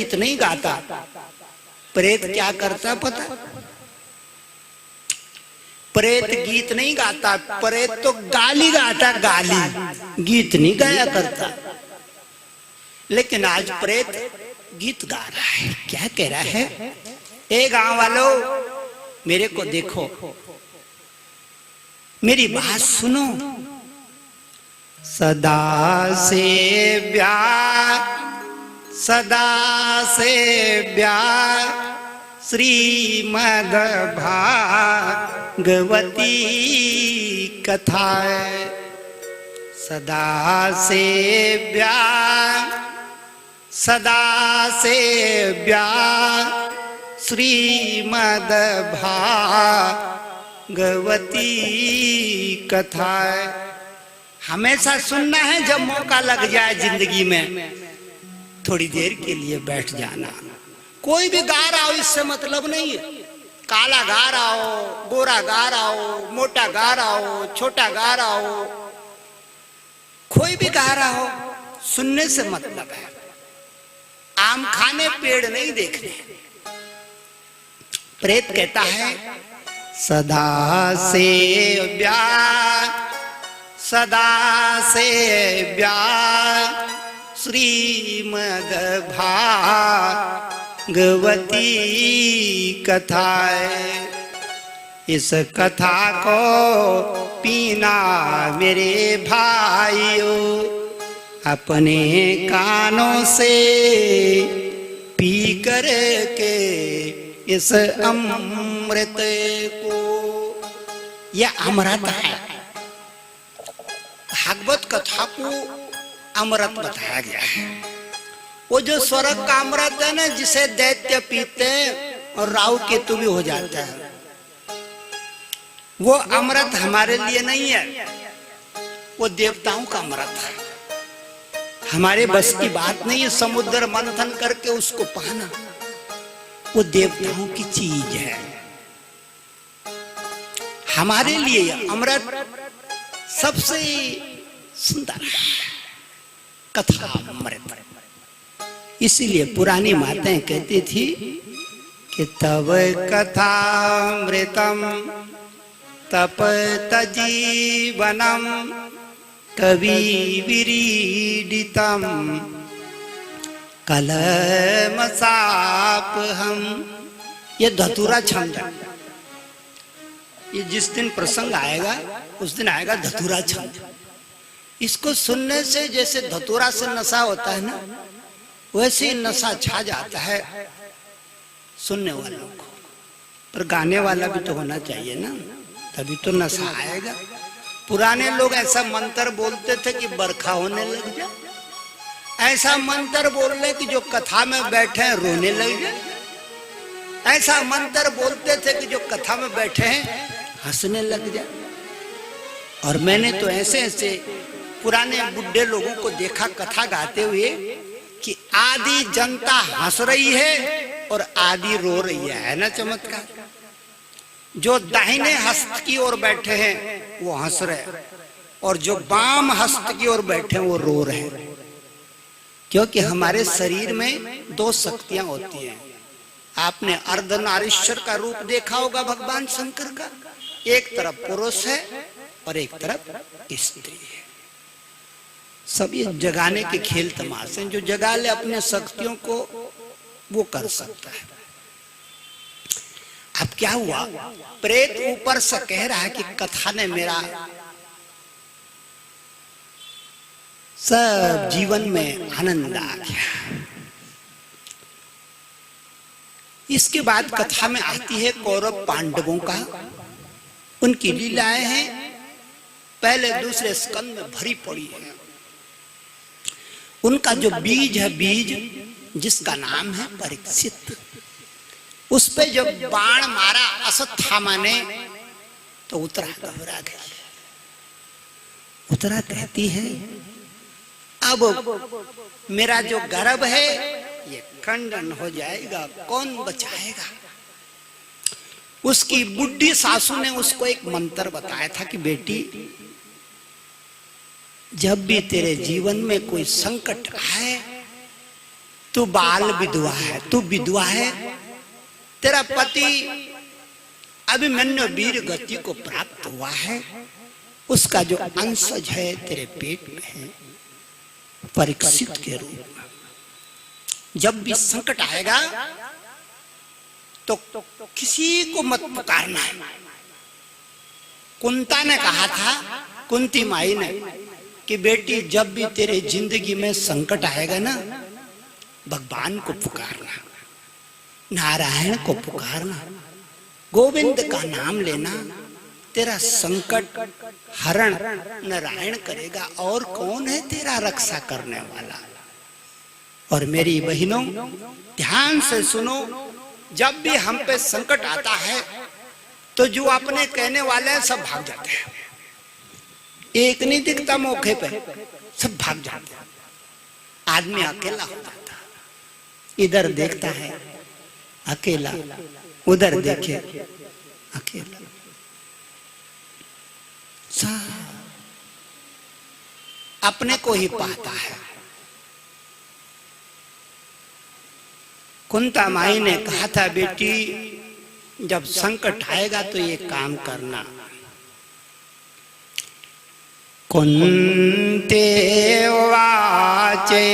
गीत नहीं गाता। प्रेत क्या करता पता? प्रेत गीत नहीं गाता, प्रेत तो गाली गाता, गाली, गीत नहीं गाया करता। लेकिन आज प्रेत गीत गा रहा है। क्या कह रहा है? ए गांव वालों, मेरे को देखो, मेरी बात सुनो। सदा से ब्याह, सदा से ब्याह श्रीमद् भागवती कथा। सदा से ब्याह, सदा से ब्याह श्रीमद् भागवती कथा। हमेशा सुनना है, जब मौका लग जाए जिंदगी में थोड़ी देर के लिए बैठ जाना। कोई भी गा रहा हो इससे मतलब नहीं है। काला गा रहा हो, गोरा गा रहा हो, मोटा गा रहा हो, छोटा गा रहा हो, कोई भी गा रहा हो, सुनने से मतलब है। आम खाने, पेड़ नहीं देखने। प्रेत कहता है सदा से ब्याह, सदा से ब्याह श्रीमद् भागवती कथा। इस कथा को पीना मेरे भाइयों, अपने कानों से पी कर के इस अमृत को। यह अमृत है। भागवत कथा को अमृत बताया गया है। वो जो स्वर्ग का अमृत है ना, जिसे दैत्य पीते और राहु केतु भी हो जाता है, वो अमृत हमारे लिए नहीं है, वो देवताओं का अमृत है। हमारे बस की बात नहीं है समुद्र मंथन करके उसको पाना। वो देवताओं की चीज है। हमारे लिए अमृत सबसे सुंदर है, कथा अमृत। इसीलिए पुरानी माताएं कहती थी कि तव कथामृतम तपत जीवनम कवि विरीडितम कलमसापहम। ये धतूरा छंद है। ये जिस दिन प्रसंग आएगा उस दिन आएगा धतूरा छंद। इसको सुनने से जैसे धतूरा से नशा होता है ना, वैसे ही नशा छा जाता है सुनने वालों को। पर गाने वाला भी तो होना चाहिए ना, तभी तो नशा आएगा। पुराने लोग ऐसा मंत्र बोलते थे कि बरखा होने लग जाए, ऐसा मंत्र बोल रहे कि जो कथा में बैठे हैं रोने लग जाए, ऐसा मंत्र बोलते थे कि जो कथा में बैठे हैं हंसने लग जाए। और मैंने तो ऐसे ऐसे पुराने बुढ़े लोगों को देखा कथा गाते हुए कि आधी जनता हंस रही है और आधी रो रही है ना चमत्कार। जो दाहिने हस्त की ओर बैठे हैं वो हंस रहे, और जो बाम हस्त की ओर बैठे हैं वो रो रहे हैं। क्योंकि हमारे शरीर में दो शक्तियां होती हैं। आपने अर्धनारीश्वर का रूप देखा होगा भगवान शंकर का। एक तरफ पुरुष है और एक तरफ स्त्री है। सब ये जगाने के खेल तमाशे, जो जगा ले अपने शक्तियों को वो कर सकता है। अब क्या हुआ? प्रेत ऊपर से कह रहा है कि कथा ने मेरा सब जीवन में आनंद आ गया। इसके बाद कथा में आती है कौरव पांडवों का, उनकी लीलाएं हैं। पहले दूसरे स्कंद में भरी पड़ी है। उनका जो बीज है, बीज जिसका नाम है परीक्षित, उस पे जब बाण मारा अश्वत्थामा ने तो उत्तरा घबरा गई। उत्तरा कहती है अब मेरा जो गर्भ है ये खंडन हो जाएगा, कौन बचाएगा? उसकी बुढ़ी सासू ने उसको एक मंत्र बताया था कि बेटी, जब भी तेरे जीवन में कोई संकट आए तू बाल विधवा है, तू विधवा है, तेरा पति अभिमन्यु वीर गति को प्राप्त हुआ है, उसका जो अंशज है तेरे पेट में है, परीक्षित के रूप में। जब भी संकट आएगा तो किसी को मत पुकारना है। कुंता ने कहा था, कुंती माई ने, कि बेटी जब भी तेरे जिंदगी में संकट आएगा ना, भगवान को पुकारना, नारायण को पुकारना, गोविंद का नाम लेना, तेरा संकट हरण नारायण करेगा। और कौन है तेरा रक्षा करने वाला। और मेरी बहनों ध्यान से सुनो, जब भी हम पे संकट आता है तो जो अपने कहने वाले हैं सब भाग जाते हैं। एक नहीं दिखता मौके पे, सब भाग जाते हैं। आदमी अकेला हो जाता है, इधर देखता है अकेला, उधर देखे अकेला। अपने को ही पाता है। कुंता माई ने कहा था, बेटी जब संकट आएगा तो ये काम करना। कुंते वाचे